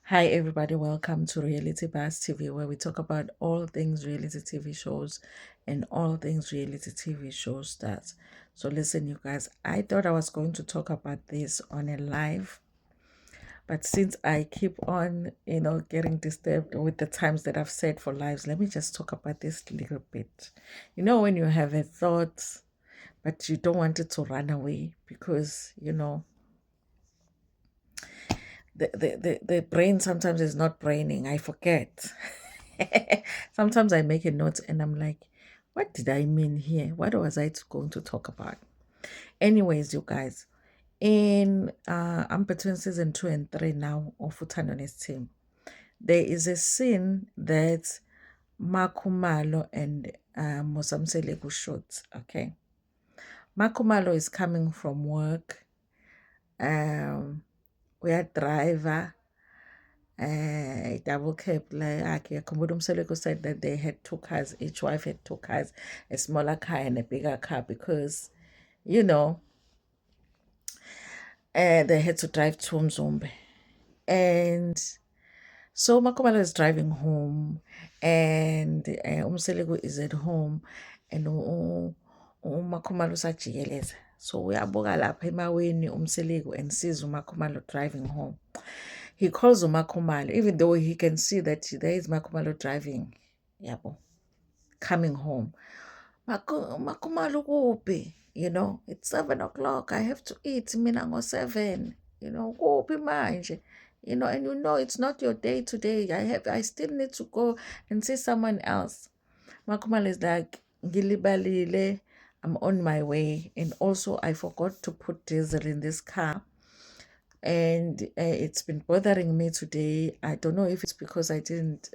Hi, everybody. Welcome to Reality Buzz TV, where we talk about all things reality TV shows and all things reality TV show stars. So, listen, you guys, I thought I was going to talk about this on a live, but since I keep on, getting disturbed with the times that I've set for lives, let me just talk about this little bit. When you have a thought, but you don't want it to run away because, the brain sometimes is not braining. I forget. Sometimes I make a note and I'm like, what did I mean here? What was I going to talk about? Anyways, you guys, in I'm between season 2 and 3 now of Utano's team. There is a scene that Makumalo and Mosamselegu shot. Okay. Makumalo is coming from work. We are driver double cab like Komodo Msoleko said that they had two cars, each wife had two cars, a smaller car and a bigger car because you know they had to drive to Mzumbe. And so Makomalo is driving home and Umseleko is at home and uMakhumalo usajikeleza. So uyabuka lapha emaweni uMseleko and sees uMakhumalo driving home. He calls uMakhumalo, even though he can see that there is Makhumalo driving, yabo, coming home. Makhumalo kuphi? It's 7 o'clock. I have to eat. Mina ngo 7. Kuphi manje? And it's not your day today. I still need to go and see someone else. Makhumalo is like, ngilibalile, I'm on my way. And also I forgot to put diesel in this car. And it's been bothering me today. I don't know if it's because I didn't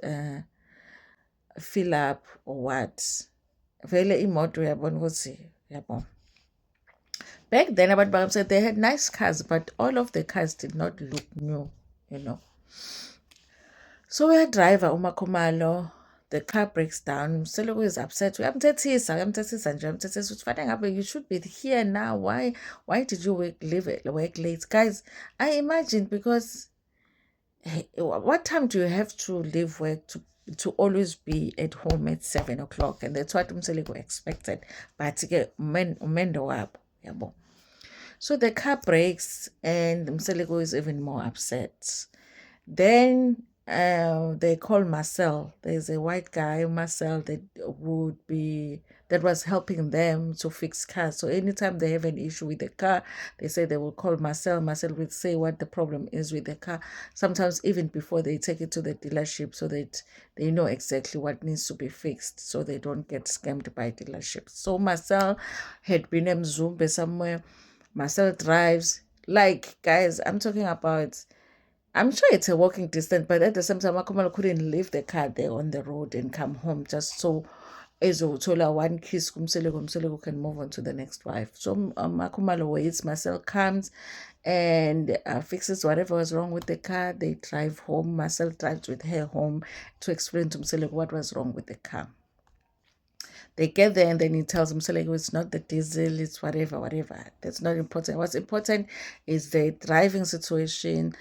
fill up or what. Vele imoto yabona ukuthi yabo. Back then about Bagam said they had nice cars, but all of the cars did not look new. So we had driver uMakhumalo, the car breaks down. Mseloko is upset. Uyamthethisa nje, uyamthethisa ukuthi fanele ngabe you should be here now. Why did you leave work late? Guys, I imagine because what time do you have to leave work to always be at home at 7 o'clock? And that's what Mseleko expected. But umendo wabo, yabo. So the car breaks and Mseleko is even more upset. Then they call Marcel. There's a white guy, Marcel, that was helping them to fix cars. So anytime they have an issue with the car, they say they will call Marcel. Marcel will say what the problem is with the car. Sometimes even before they take it to the dealership, so that they know exactly what needs to be fixed, so they don't get scammed by dealerships. So Marcel had been in Zumbe somewhere. Marcel drives. Like, guys, I'm talking about, I'm sure it's a walking distance, but at the same time, Makumalo couldn't leave the car there on the road and come home just so Ezotola one kiss Kumseleko can move on to the next wife. So Makumalo waits, Marcel comes and fixes whatever was wrong with the car. They drive home. Marcel drives with her home to explain to Mseleko what was wrong with the car. They get there and then he tells Mseleko it's not the diesel, it's whatever. That's not important. What's important is the driving situation,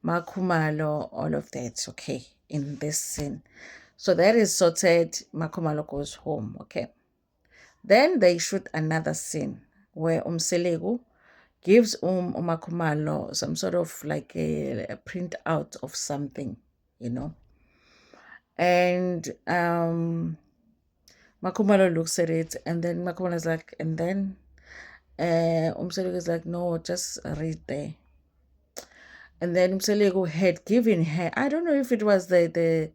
Makhumalo, all of that, okay, in this scene. So that is sorted. Makhumalo goes home, okay. Then they shoot another scene where Umselegu gives Umakhumalo some sort of like a printout of something, and Makhumalo looks at it, and then Makhumalo's like, and then Umselegu is like, no, just read there. And then Mseleko had given her, I don't know if it was the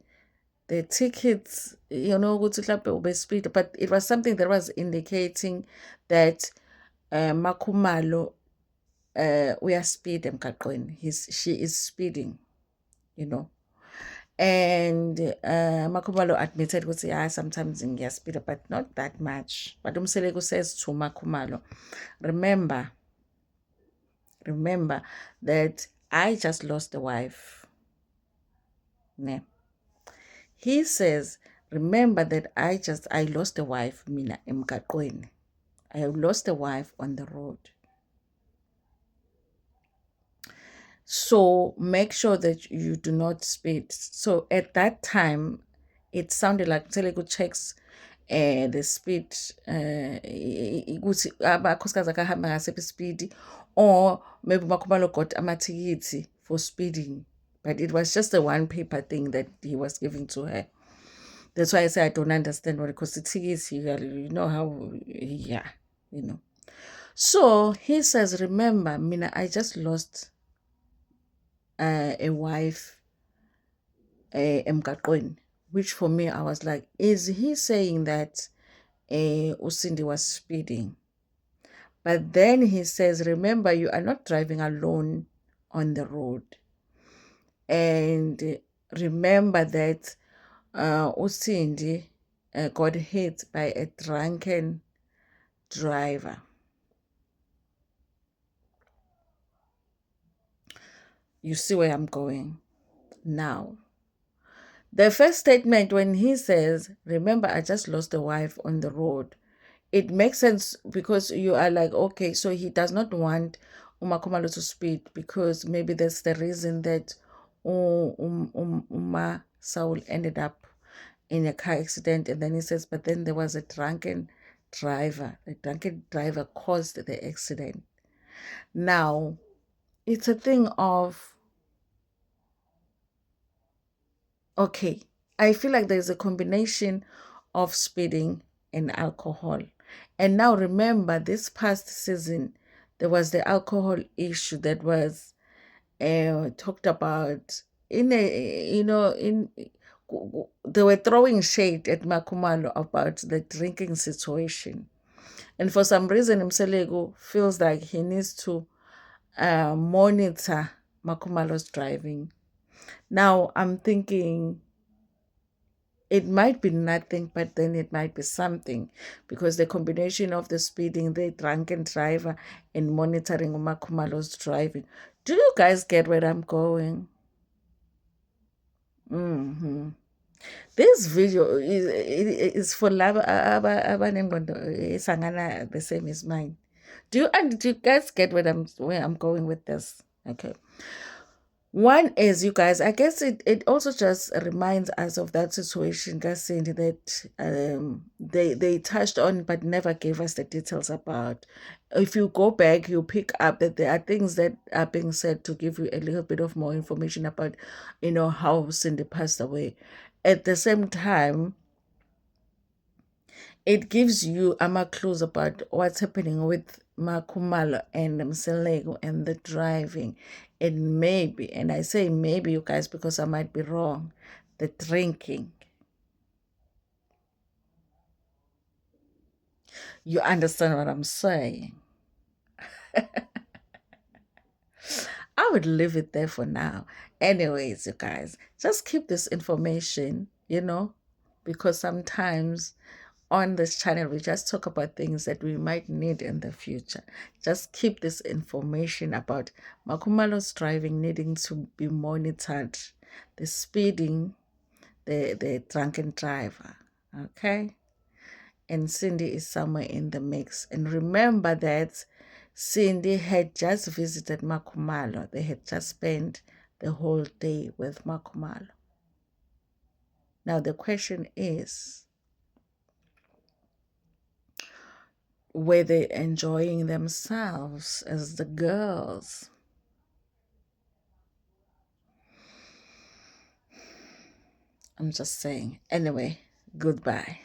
tickets, ukuthi mhlawumbe ubespeed, but it was something that was indicating that Makhumalo uyaspeed emgaqweni. She is speeding, And Makhumalo admitted ukuthi yeah, sometimes ngiyaspeed, but not that much. But Umseleko says to Makhumalo, remember that I just lost a wife. Ne? He says, remember that I lost a wife, mina emgaqweni. I lost a wife on the road. So make sure that you do not speed. So at that time, it sounded like Telugu checks the speed ukuthi amakhosikazi akahamba ngasiphi speed, or maybe Makhumalo got amathikithi for speeding, but it was just a one paper thing that he was giving to her. That's why I say I don't understand what, because the tickets, you know how, yeah, you know. So he says, remember, Mina, I just lost a wife, emgaqweni, which for me, I was like, is he saying that Usindi was speeding? But then he says, remember, you are not driving alone on the road. And remember that Usindi got hit by a drunken driver. You see where I'm going now. The first statement, when he says, remember, I just lost a wife on the road, it makes sense because you are like, okay, so he does not want Umakumalo to speed because maybe that's the reason that Uma Saul ended up in a car accident. And then he says, but then there was a drunken driver. The drunken driver caused the accident. Now, it's a thing of, okay, I feel like there's a combination of speeding and alcohol. And now remember, this past season, there was the alcohol issue that was talked about in a, they were throwing shade at Makumalo about the drinking situation. And for some reason, Mselego feels like he needs to monitor Makumalo's driving. Now I'm thinking, it might be nothing, but then it might be something, because the combination of the speeding, the drunken driver, and monitoring Umakumalo's driving. Do you guys get where I'm going? Hmm. This video is for laba abanengqondo esangana the same as mine. Do you guys get where I'm going with this? Okay. One is, you guys, I guess it also just reminds us of that situation, Gasindi, that they touched on but never gave us the details about. If you go back, you pick up that there are things that are being said to give you a little bit of more information about, how Cindy passed away. At the same time, it gives you clues about what's happening with Makumalo and Mselego and the driving. And maybe, and I say maybe, you guys, because I might be wrong, the drinking. You understand what I'm saying? I would leave it there for now. Anyways, you guys, just keep this information, because sometimes on this channel we just talk about things that we might need in the future. Just keep this information about Makumalo's driving needing to be monitored, the speeding, the drunken driver. Okay? And Cindy is somewhere in the mix. And remember that Cindy had just visited Makumalo. They had just spent the whole day with Makumalo. Now the question is, were they enjoying themselves as the girls? I'm just saying. Anyway, goodbye.